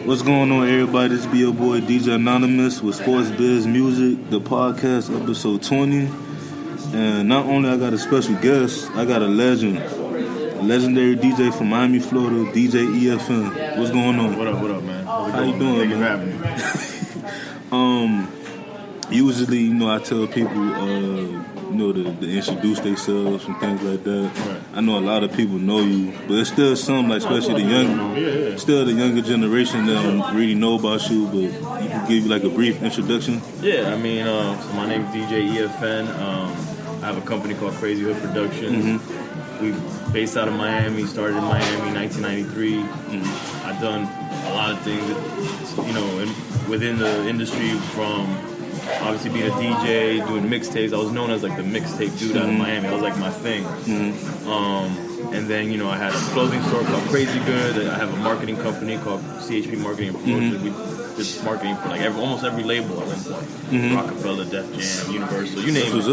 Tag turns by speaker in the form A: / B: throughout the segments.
A: What's going on, everybody? This be your boy DJ Anonymous with Sports Biz Music, the podcast, episode 20. And not only I got a special guest, I got a legend, a legendary DJ from Miami, Florida, DJ EFN. What's going on?
B: What up, man?
A: How you doing, man? Usually, I tell people, to introduce themselves and things like that. Right. I know a lot of people know you, but it's still some, like especially the younger generation that don't really know about you. But you can give you like a brief introduction.
B: Yeah, I mean, so my name is DJ EFN. I have a company called Crazy Hood Productions. Mm-hmm. We based out of Miami. Started in Miami, 1993. Mm-hmm. I've done a lot of things, within the industry from. Obviously being a DJ, doing mixtapes. I was known as like the mixtape dude out of Miami. That was like my thing. Mm-hmm. And then, I had a clothing store called Crazy Good. I have a marketing company called CHP Marketing and Promotion. Mm-hmm. We did marketing for like almost every label at one point. Mm-hmm. Rockefeller, Def Jam, Universal, you name it.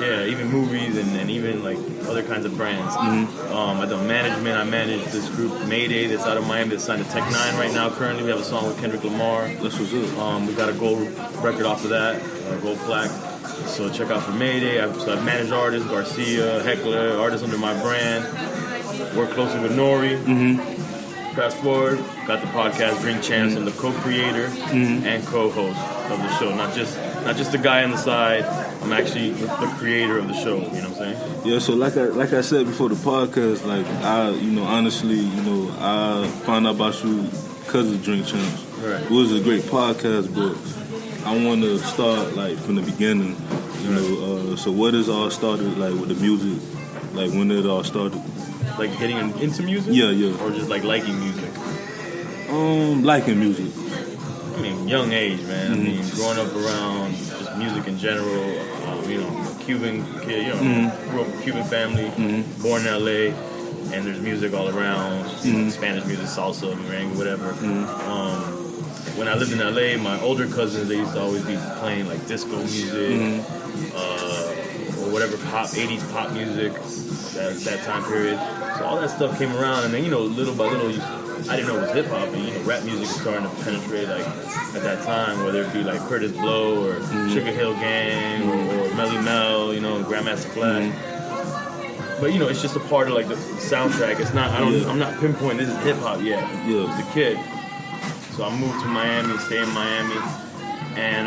B: Yeah, even movies and even like other kinds of brands. Mm-hmm. I've done management. I manage this group Mayday that's out of Miami that's signed to Tech 9 right now. Currently we have a song with Kendrick Lamar.
A: That's what's up.
B: We got a gold record off of that, a gold plaque. So check out for Mayday. I've managed artists, Garcia, Heckler, artists under my brand. Work closely with Nori. Mm-hmm. Fast forward, got the podcast Drink Champs. I'm the co-creator and co-host of the show. Not just the guy on the side. I'm actually the creator of the show. You know what I'm saying?
A: Yeah. So like I said before the podcast, like I found out about you because of Drink Champs.
B: Right.
A: It was a great podcast, but I want to start like from the beginning. So what is all started like with the music? Like when it all started?
B: Like getting into music?
A: Yeah.
B: Or just like liking music?
A: Liking music.
B: I mean, young age, man. Mm-hmm. I mean, growing up around just music in general. Cuban kid. Grew up with a Cuban family. Mm-hmm. Born in LA, and there's music all around. Spanish music, salsa, merengue, whatever. Mm-hmm. When I lived in LA, my older cousins, they used to always be playing like disco music, or whatever 80s pop music, that time period. So all that stuff came around, and then, little by little, I didn't know it was hip-hop, and, rap music was starting to penetrate, like, at that time, whether it be like Curtis Blow, or Sugar Hill Gang, or Melly Mel, Grandmaster Flash. But it's just a part of like the soundtrack. It's not. I'm not pinpointing this is hip hop yet. Yeah. As a kid, so I moved to Miami, stay in Miami, and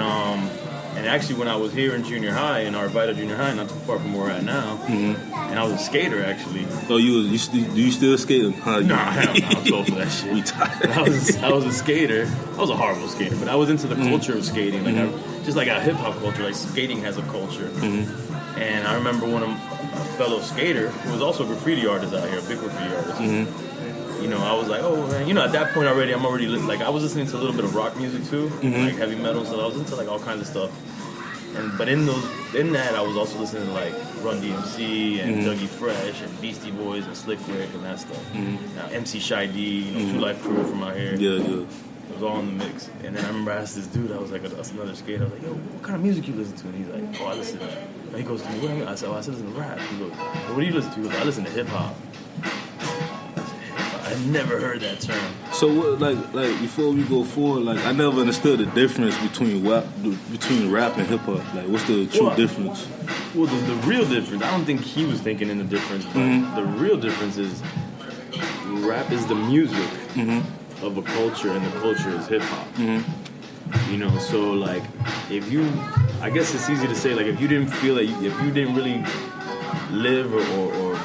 B: actually when I was here in junior high, in Arvida Junior High, not too far from where we're at now, and I was a skater actually.
A: Oh, do you still skate?
B: No, hell no, I'm too old for that shit. I was a skater. I was a horrible skater, but I was into the culture of skating, like just like a hip hop culture. Like skating has a culture, and I remember when a fellow skater who was also a graffiti artist out here, a big graffiti artist. I was like, oh man, at that point already, I'm already like, I was listening to a little bit of rock music too, like heavy metal, so I was into like all kinds of stuff. But in that, I was also listening to like Run DMC and Dougie Fresh and Beastie Boys and Slick Rick and that stuff. Now, MC Shy D, Two Life Crew from out here.
A: Yeah.
B: It was all in the mix. And then I remember I asked this dude, I was like, that's another skater. I was like, yo, what kind of music you listen to? And he's like, oh, I listen to. And he goes to me, what do you mean? I said, I listen to rap. He goes, well, what do you listen to? He goes, I listen to hip hop. I've never heard that term.
A: So what, like before we go forward, like I never understood the difference between rap and hip hop. Like what's the true difference?
B: Well, the real difference, I don't think he was thinking in the difference, but the real difference is rap is the music of a culture, and the culture is hip hop. So like I guess it's easy to say, like if you didn't feel like if you didn't really live or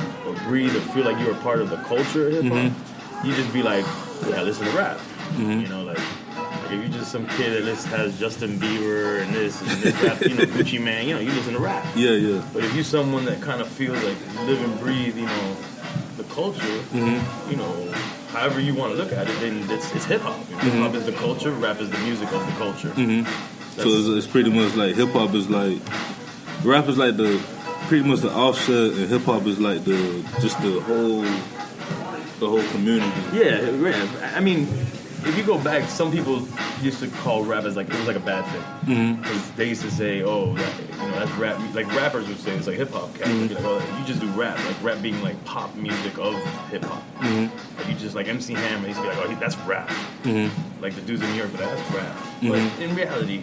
B: breathe or feel like you were part of the culture of hip hop, you just be like, yeah, listen to rap. Like if you're just some kid that has Justin Bieber and this rap, Gucci Man, you listen to rap.
A: Yeah.
B: But if you're someone that kind of feels like you live and breathe, the culture, however you want to look at it, then it's hip hop. Hip hop is the culture, rap is the music of the culture.
A: So it's pretty much like hip hop is like, rap is like pretty much the offset, and hip hop is like the whole community. Yeah.
B: I mean, if you go back, some people used to call rap as like, it was like a bad thing. Because they used to say, oh, that's rap. Like rappers would say it's like hip hop. Like, oh, you just do rap. Like rap being like pop music of hip hop. Like you just like MC Hammer, he's be like, oh, that's rap. Like the dudes in New York, but that's rap. But in reality,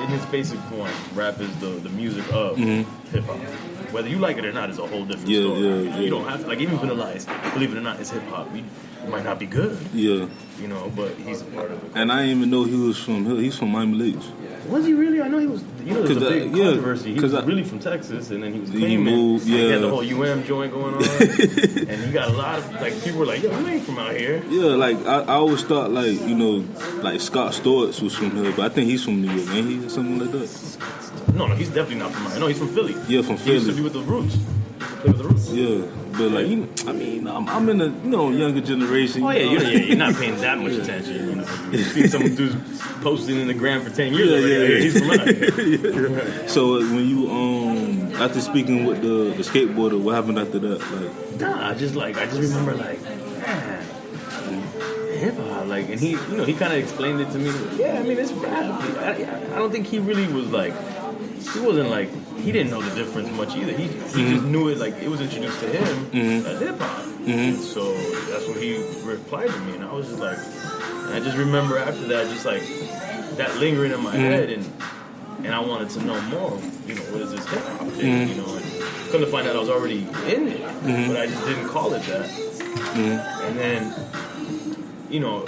B: in its basic form, rap is the music of hip hop. Whether you like it or not is a whole different story. You don't have to, like, even Vanilla Ice, believe it or not, it's hip hop. It might not be good. Yeah. You know, but he's a part of it.
A: And I didn't even know he's from Miami Lakes.
B: Was he really? I know he was. You know, there's a big controversy. He was really from Texas, and then he was claiming he moved. He had the whole UM joint going on, and you got a lot of like people were like, "Yo, you ain't from out here."
A: Yeah, like I always thought, like, you know, like Scott Storch was from here, but I think he's from New York, ain't he, or something like that?
B: No, he's definitely not from Miami. No, he's from Philly.
A: Yeah, from Philly.
B: He used to be with the Roots. Play with the Roots.
A: Yeah. But like, I mean, I'm in the younger generation.
B: Oh yeah, you're not paying that much attention. You know, you see some dudes posting in the gram for 10 years already. He's from out.
A: So when you after speaking with the skateboarder, what happened after that? Like,
B: nah, I just remember like, man, hip hop, like, and he kind of explained it to me. Yeah, I mean, it's rap. I don't think he really was like, he wasn't like. He didn't know the difference much either. He just knew it like it was introduced to him as hip hop. So that's what he replied to me, and I was just like, and I just remember after that, just like that lingering in my head, and I wanted to know more. You know, what is this hip hop thing? You know, and come to find out I was already in it, but I just didn't call it that. And then, you know,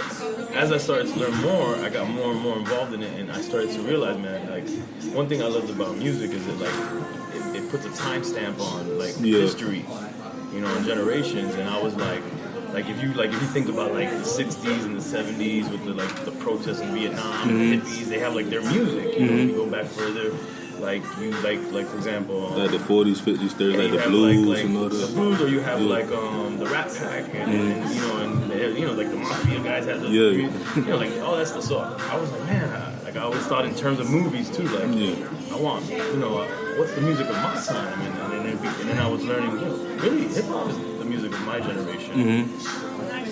B: as I started to learn more, I got more and more involved in it, and I started to realize, man, like, one thing I loved about music is that, like, it puts a timestamp on, like, history, you know, and generations, and I was like, if you think about, like, the 60s and the 70s with the protests in Vietnam, and the hippies, they have, like, their music, you know, when you go back further, like, you, like for example...
A: like the 40s, 50s, 30s, like the blues and all that. The
B: blues, or you have, like, the Rat Pack, and you know, and they have, you know, like, the Mafia guys had the... you know, like, oh, that's the song. I was like, man, I always thought in terms of movies, too, like, I want, you know, what's the music of my time? And then I was learning, you know, really, hip-hop is the music of my generation.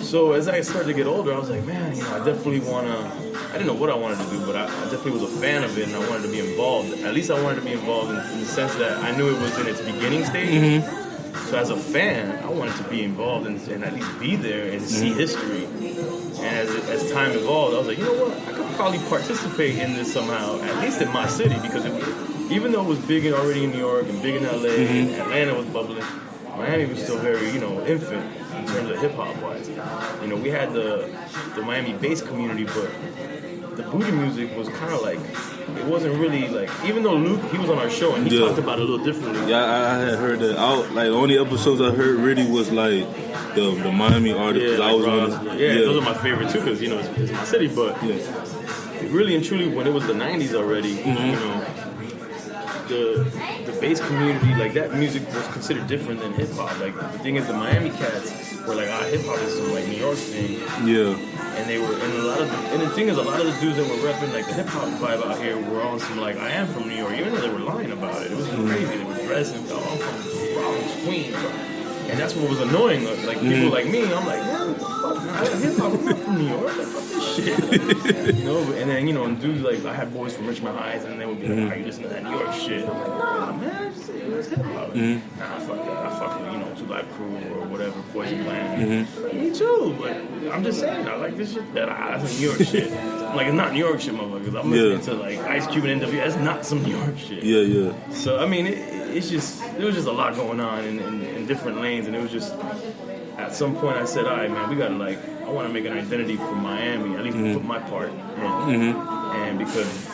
B: So as I started to get older, I was like, man, you know, I definitely want to... I didn't know what I wanted to do, but I definitely was a fan of it, and I wanted to be involved. At least I wanted to be involved in the sense that I knew it was in its beginning stage. So as a fan, I wanted to be involved and at least be there and see history. And as time evolved, I was like, you know what? I could probably participate in this somehow, at least in my city, because even though it was big already in New York and big in LA, and Atlanta was bubbling, Miami was still very, you know, infant in terms of hip-hop wise. You know, we had the Miami bass community, but the booty music was kind of like, it wasn't really like, even though Luke, he was on our show and he talked about it a little differently.
A: Yeah, I had heard that. Like, the only episodes I heard really was like the Miami artists.
B: Yeah, like those are my favorite too, because, you know, it's my city, but really and truly, when it was the 90s already, you know, the bass community, like, that music was considered different than hip hop. Like, the thing is, the Miami cats were like, hip hop is some like New York thing. Yeah. And they were, and the thing is, a lot of the dudes that were repping like the hip hop vibe out here were on some like, I am from New York, even though they were lying about it. It was crazy. They were dressing, I'm from Bronx, Queens. And that's what was annoying. Like, people like me, I'm like, man, what the fuck, man? Hip hop, I'm not from New York. Like, fuck this shit. Like, you know, and then, you know, and dudes like, I had boys from Richmond Heights, and they would be like, how you listen to that New York shit? I'm like, nah, man, it's hip hop. Nah, fuck that. I fuck with, you know, Two Live Crew or whatever, Poison Planet. Me too, but I'm just saying, I like this shit. That's New York shit. Like, it's not New York shit, motherfuckers. I'm listening to like Ice Cube and NW. That's not some New York shit. Yeah. So I mean, there was just a lot going on in different lanes, and it was just at some point I said, all right, man, we gotta like, I want to make an identity for Miami, at least put my part in, and because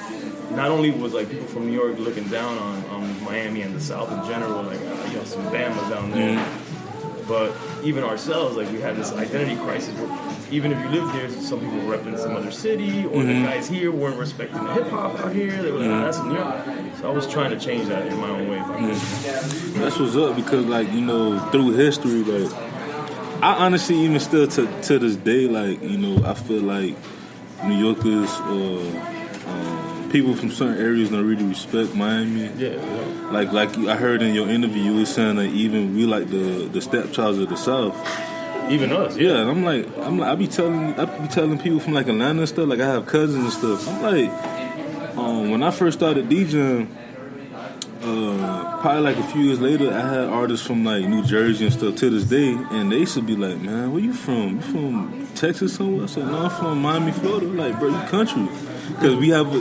B: not only was like people from New York looking down on Miami and the South in general, like, you know, some Bamas down there. But even ourselves, like, we had this identity crisis where even if you lived here, some people were repping some other city, or the guys here weren't respecting the hip-hop out here. They were like, that's New York. So I was trying to change that in my own way.
A: That's what's up, because, like, you know, through history, like, I honestly, even still to this day, like, you know, I feel like New Yorkers or people from certain areas don't really respect Miami. Like I heard in your interview, you were saying that even we like the stepchilds of the South.
B: Even us,
A: and I'm like, I be telling people from like Atlanta and stuff. Like, I have cousins and stuff. I'm like, when I first started DJing, probably like a few years later, I had artists from like New Jersey and stuff to this day, and they used to be like, man, where you from? You from Texas somewhere? I said, no, I'm from Miami, Florida. Like, bro, you country. Because we have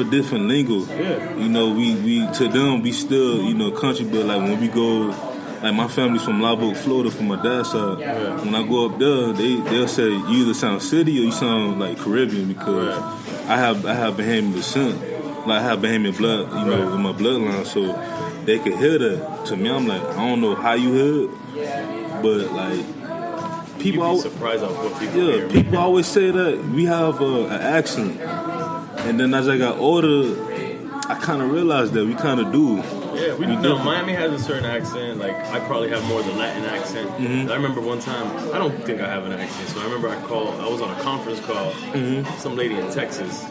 A: a different lingo.
B: Yeah.
A: You know, we to them, we still, you know, country, but like when we go, like my family's from Lubbock, Florida, from my dad's side. Yeah. When I go up there, they'll say you either sound city or you sound like Caribbean because I have Bahamian descent. Like I have Bahamian blood, you know, in my bloodline, so they could hear that. To me, I'm like, I don't know how you hear it, but like people always
B: surprised off what people hear.
A: People always say that we have an accent, and then as I got older, I kind of realized that we kind of do.
B: Yeah, we do. Miami has a certain accent. Like I probably have more of the Latin accent. Mm-hmm. I remember one time, I don't think I have an accent, so I remember I was on a conference call, some lady in Texas.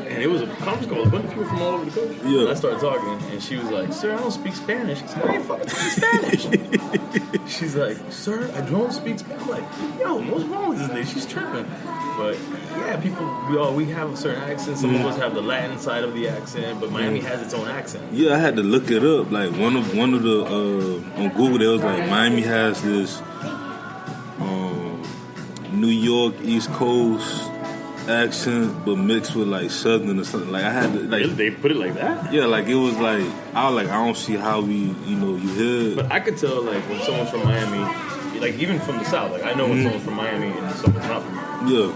B: And it was a conference call with a bunch of people from all over the country. Yeah. And I started talking, and she was like, sir, I don't speak Spanish. I said, I ain't fucking speak Spanish. She's like, sir, I don't speak Spanish. I'm like, yo, what's wrong with this lady? She's tripping. But, yeah, we have a certain accent. Some of us have the Latin side of the accent, but Miami has its own accent.
A: Yeah, I had to look it up. Like, one of the, on Google, there was like, Miami has this New York, East Coast accent, but mixed with like Southern or something. Like I had to, like,
B: really? They put it like that?
A: Yeah, like it was like I don't see how you hear.
B: But I could tell like when someone's from Miami, like even from the South. Like I know when someone's from Miami and someone's not from Miami.
A: Yeah.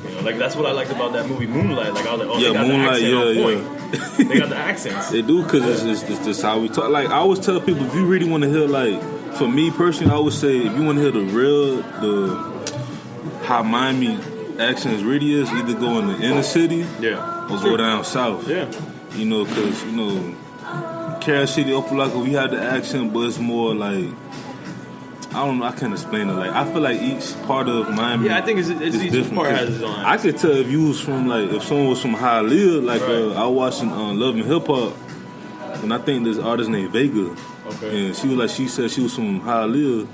B: You know, like that's what I liked about that movie Moonlight. Like I was like,
A: they got
B: Moonlight,
A: the accent on
B: point. They got the accents.
A: They do because it's just how we talk. Like I always tell people, if you really want to hear, like for me personally, I would say if you want to hear how Miami accents really is, either go in the inner city or go down south. Yeah. You know, because, you know, Kansas City, Opelika, we have the accent, but it's more like, I don't know, I can't explain it. Like, I feel like each part of Miami.
B: Yeah, I think it's each different part has its own accent.
A: I could tell if you was from, like, if someone was from Hialeah, like, I was watching Love and Hip Hop, and I think this artist named Vega. Okay. And she said she was from Hialeah.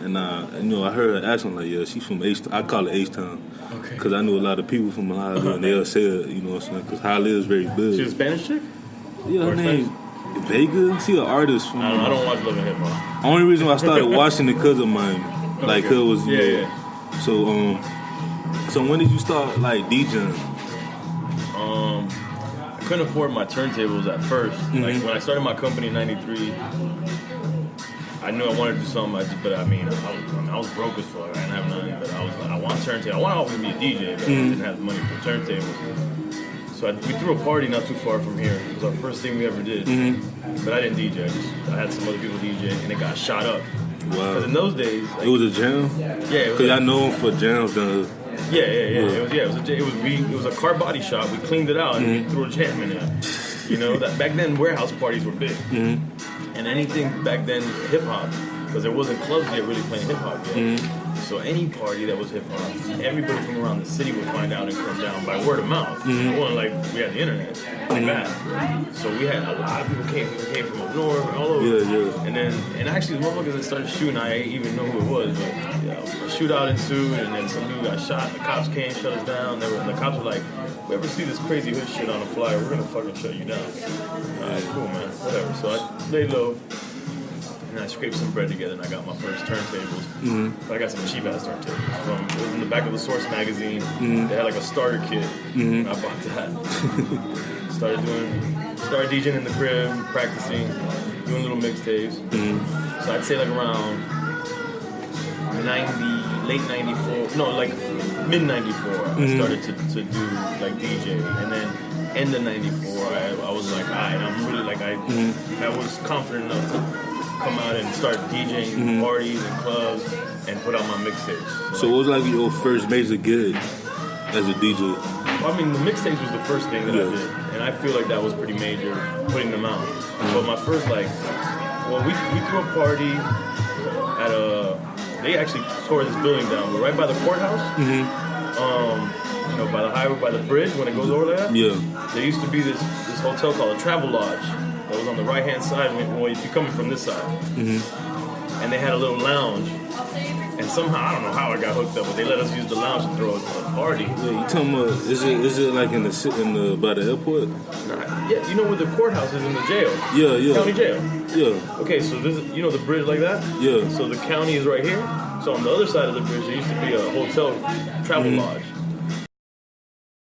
A: And you know, I heard her accent like, yeah, she's from H-Town. I call it H-Town. Okay. Because I knew a lot of people from Hialeah, and they'll say it, you know what I'm saying? Because Hialeah is very big.
B: She's a Spanish chick?
A: Yeah, her name Vega. She's an artist from.
B: I don't watch Love and Hip Hop.
A: Only reason why I started watching it because of Miami. Like, cause it was, you know. So when did you start, like, DJing?
B: I couldn't afford my turntables at first. Mm-hmm. Like, when I started my company in 93, I knew I wanted to do something, I was broke as fuck. I didn't have nothing, but I was like, I want a turntable. I want to always be a DJ, but I didn't have the money for turntables. So we threw a party not too far from here. It was our first thing we ever did. Mm-hmm. But I didn't DJ. I had some other people DJ, and it got shot up. Wow. Because in those days, like,
A: it was a jam.
B: Yeah, it was.
A: Because I know him for jams.
B: Yeah. It was a car body shop. We cleaned it out and we threw a jam in it. You know, that back then warehouse parties were big. Mm-hmm. And anything back then hip hop, because there wasn't clubs yet really playing hip hop yet. Mm-hmm. So any party that was hip hop, everybody from around the city would find out and come down by word of mouth. Mm-hmm. It wasn't like we had the internet like that. So we had a lot of people came from up north, all over. Yeah. And actually the motherfuckers that started shooting, I didn't even know who it was. But a shootout ensued, and then some dude got shot. The cops came, shut us down. The cops were like, "If we ever see this crazy hood shit on a flyer, we're gonna fucking shut you down." Alright, cool, man. Whatever. So I laid low. And I scraped some bread together, and I got my first turntables. Mm-hmm. I got some cheap ass turntables. It was in the back of the Source magazine. Mm-hmm. They had like a starter kit. Mm-hmm. And I bought that. started DJing in the crib, practicing, doing little mixtapes. Mm-hmm. So I'd say like around late 94, no, like mid 94, I started to do like DJ, and then end of 94, I was like, alright, I'm really like I was confident enough to come out and start DJing parties and clubs and put out my mixtapes.
A: So what was like your first major gig as a DJ?
B: Well, I mean, the mixtapes was the first thing that I did, and I feel like that was pretty major, putting them out. But my first, we threw a party at they actually tore this building down, but right by the courthouse, you know, by the highway, by the bridge, when it goes over there, there used to be this hotel called a Travel Lodge. That was on the right-hand side if you're coming from this side. Mm-hmm. And they had a little lounge. And somehow, I don't know how I got hooked up, but they let us use the lounge to throw a party.
A: Yeah, you talking about, is it like in the by the airport?
B: Yeah, you know where the courthouse is in the jail?
A: Yeah.
B: County jail.
A: Yeah.
B: Okay, so this is, you know the bridge like that?
A: Yeah.
B: So the county is right here. So on the other side of the bridge, there used to be a hotel travel lodge.